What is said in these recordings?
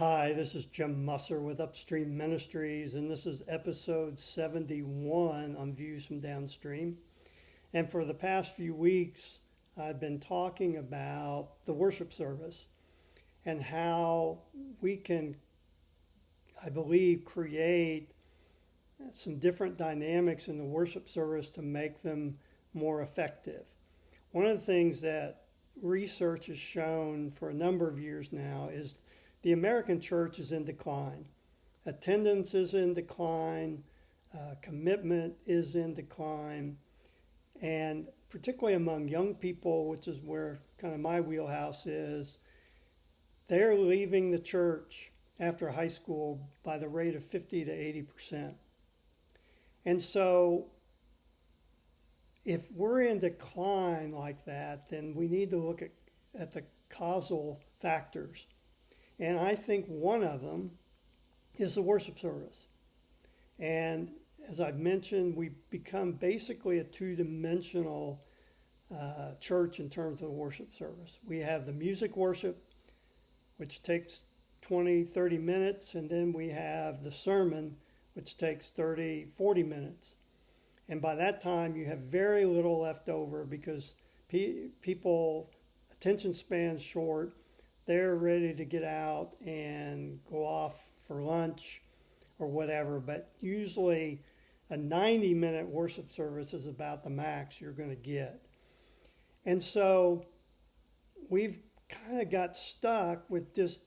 Hi, this is Jim Musser with Upstream Ministries, and this is episode 71 on Views from Downstream. And for the past few weeks, I've been talking about the worship service and how we can, I believe, create some different dynamics in the worship service to make them more effective. One of the things that research has shown for a number of years now is the American church is in decline. Attendance is in decline, commitment is in decline, and particularly among young people, which is where kind of my wheelhouse is, they're leaving the church after high school by the rate of 50 to 80%. And so if we're in decline like that, then we need to look at the causal factors. And I think one of them is the worship service. And as I've mentioned, we've become basically a two-dimensional church in terms of the worship service. We have the music worship, which takes 20, 30 minutes, and then we have the sermon, which takes 30, 40 minutes. And by that time, you have very little left over because people, attention span's short. They're ready to get out and go off for lunch or whatever. But usually a 90-minute worship service is about the max you're going to get. And so we've kind of got stuck with just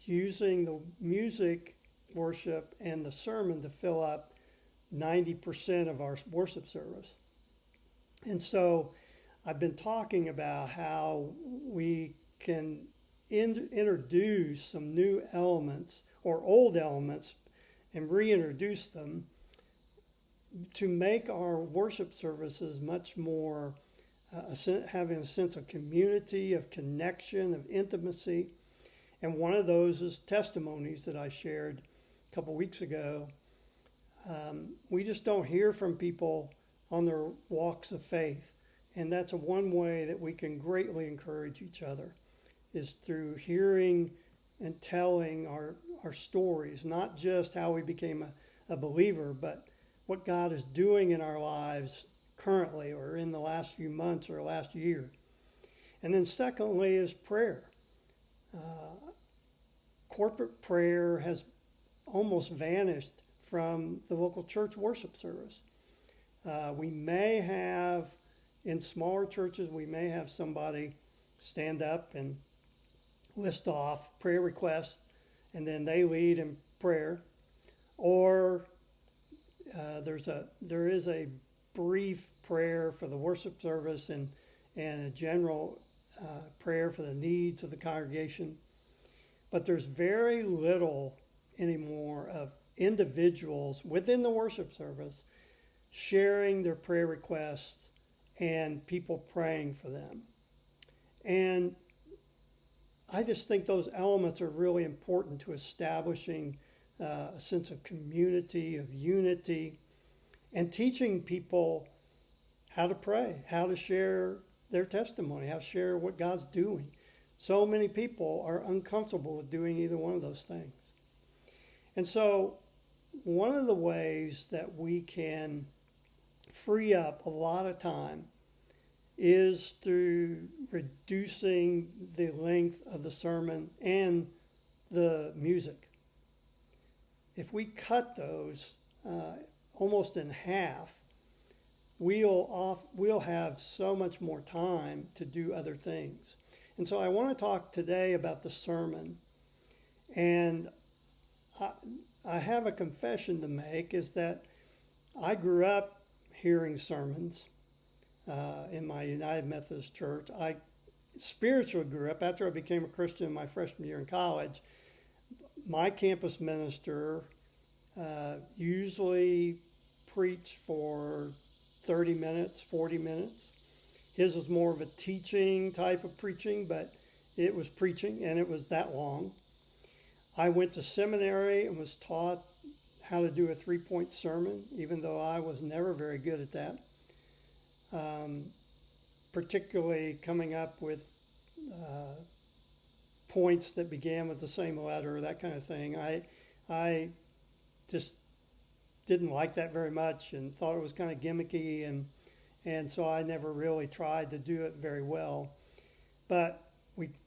using the music worship and the sermon to fill up 90% of our worship service. And so I've been talking about how we can introduce some new elements or old elements and reintroduce them to make our worship services much more having a sense of community, of connection, of intimacy. And one of those is testimonies that I shared a couple weeks ago. We just don't hear from people on their walks of faith. And that's one way that we can greatly encourage each other, is through hearing and telling our stories, not just how we became a believer, but what God is doing in our lives currently or in the last few months or last year. And then secondly is prayer. Corporate prayer has almost vanished from the local church worship service. We may have, in smaller churches, we may have somebody stand up and list off prayer requests, and then they lead in prayer. Or there is a brief prayer for the worship service and a general prayer for the needs of the congregation. But there's very little anymore of individuals within the worship service sharing their prayer requests and people praying for them. And I just think those elements are really important to establishing a sense of community, of unity, and teaching people how to pray, how to share their testimony, how to share what God's doing. So many people are uncomfortable with doing either one of those things. And so one of the ways that we can free up a lot of time is through reducing the length of the sermon and the music. If we cut those almost in half, we'll have so much more time to do other things. And so I want to talk today about the sermon. And I have a confession to make, is that I grew up hearing sermons in my United Methodist Church. I spiritually grew up after I became a Christian in my freshman year in college. My campus minister usually preached for 30 minutes, 40 minutes. His was more of a teaching type of preaching, but it was preaching and it was that long. I went to seminary and was taught how to do a 3-point sermon, even though I was never very good at that. Particularly coming up with points that began with the same letter, that kind of thing. I just didn't like that very much and thought it was kind of gimmicky, and so I never really tried to do it very well. But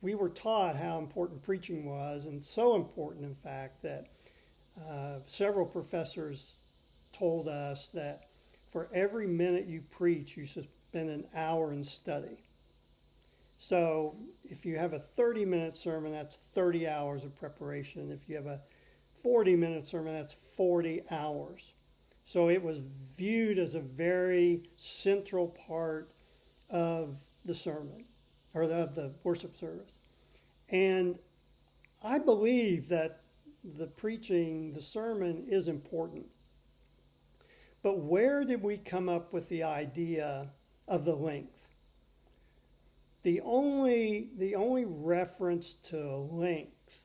we were taught how important preaching was, and so important, in fact, that several professors told us that for every minute you preach, you should spend an hour in study. So if you have a 30-minute sermon, that's 30 hours of preparation. If you have a 40-minute sermon, that's 40 hours. So it was viewed as a very central part of the sermon, or of the worship service. And I believe that the preaching, the sermon is important. But where did we come up with the idea of the length? The only reference to length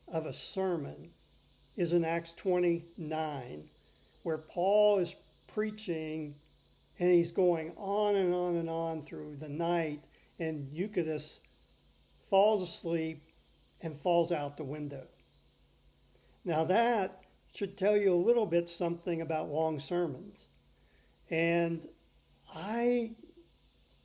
of a sermon is in Acts 29, where Paul is preaching and he's going on and on and on through the night, and Eutychus falls asleep and falls out the window. Now that should tell you a little bit something about long sermons. And I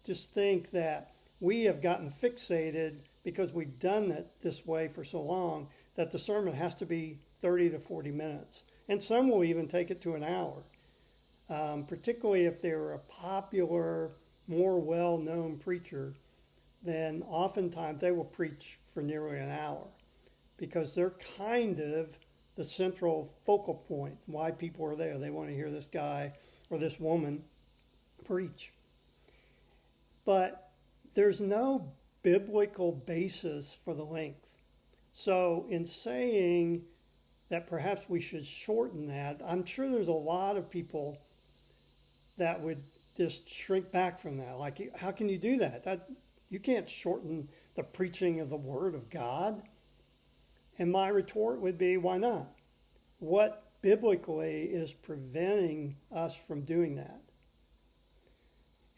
just think that we have gotten fixated, because we've done it this way for so long, that the sermon has to be 30 to 40 minutes. And some will even take it to an hour, particularly if they're a popular, more well-known preacher. Then oftentimes they will preach for nearly an hour, because they're kind of the central focal point, why people are there. They want to hear this guy or this woman preach. But there's no biblical basis for the length. So in saying that perhaps we should shorten that, I'm sure there's a lot of people that would just shrink back from that. Like, how can you do that? You can't shorten the preaching of the Word of God. And my retort would be, why not? What biblically is preventing us from doing that?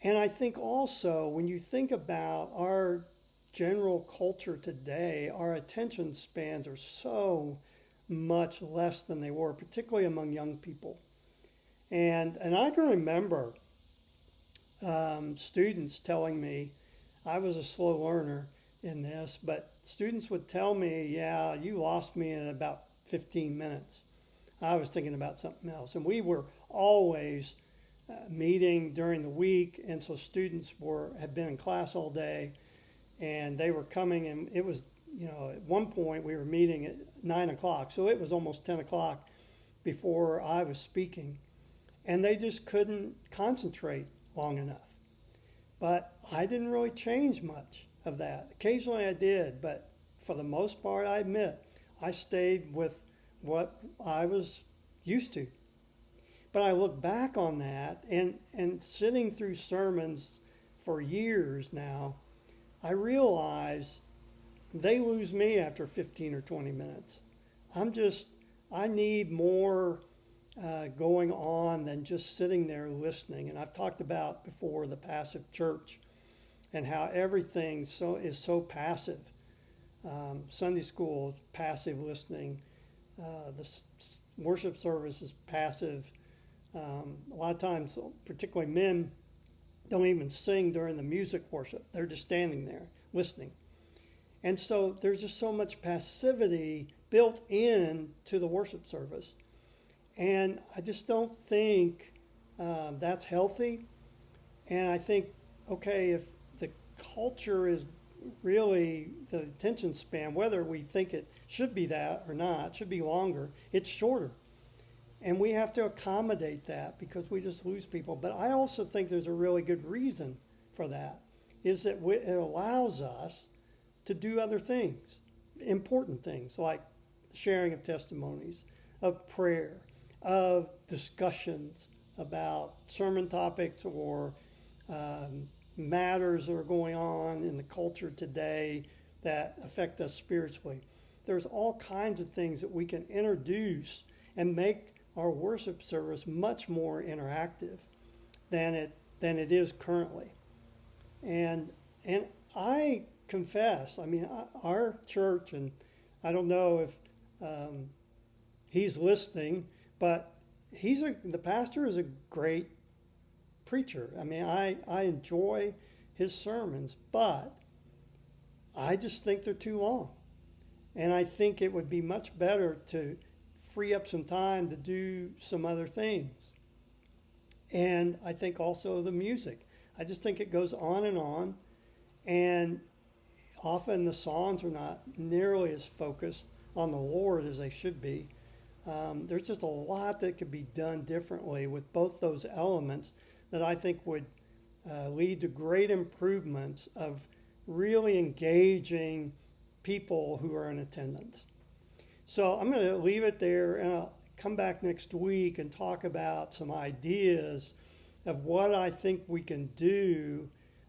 And I think also, when you think about our general culture today, our attention spans are so much less than they were, particularly among young people. And I can remember students telling me, I was a slow learner in this, but students would tell me, yeah, you lost me in about 15 minutes. I was thinking about something else. And we were always meeting during the week, and so students had been in class all day, and they were coming, and it was, at one point we were meeting at 9 o'clock, so it was almost 10 o'clock before I was speaking, and they just couldn't concentrate long enough. But I didn't really change much of that. Occasionally I did, but for the most part, I admit, I stayed with what I was used to. But I look back on that, and sitting through sermons for years now, I realize they lose me after 15 or 20 minutes. I need more going on than just sitting there listening. And I've talked about before the passive church and how everything is so passive. Sunday school is passive listening. The worship service is passive. A lot of times, particularly men, don't even sing during the music worship. They're just standing there listening. And so there's just so much passivity built in to the worship service. And I just don't think that's healthy. And I think, okay, if the culture is really the attention span, whether we think it should be that or not, should be longer, it's shorter. And we have to accommodate that, because we just lose people. But I also think there's a really good reason for that, is that it allows us to do other things, important things, like sharing of testimonies, of prayer, of discussions about sermon topics or matters that are going on in the culture today that affect us spiritually. There's all kinds of things that we can introduce and make our worship service much more interactive than it is currently. And I confess. I mean, our church, and I don't know if he's listening, but the pastor is a great preacher. I mean, I enjoy his sermons, but I just think they're too long. And I think it would be much better to free up some time to do some other things. And I think also the music. I just think it goes on, and often the songs are not nearly as focused on the Lord as they should be. There's just a lot that could be done differently with both those elements that I think would lead to great improvements of really engaging people who are in attendance. So I'm going to leave it there, and I'll come back next week and talk about some ideas of what I think we can do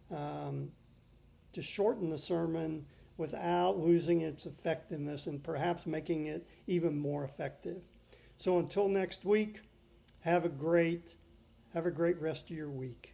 to shorten the sermon without losing its effectiveness and perhaps making it even more effective. So until next week, have a great rest of your week.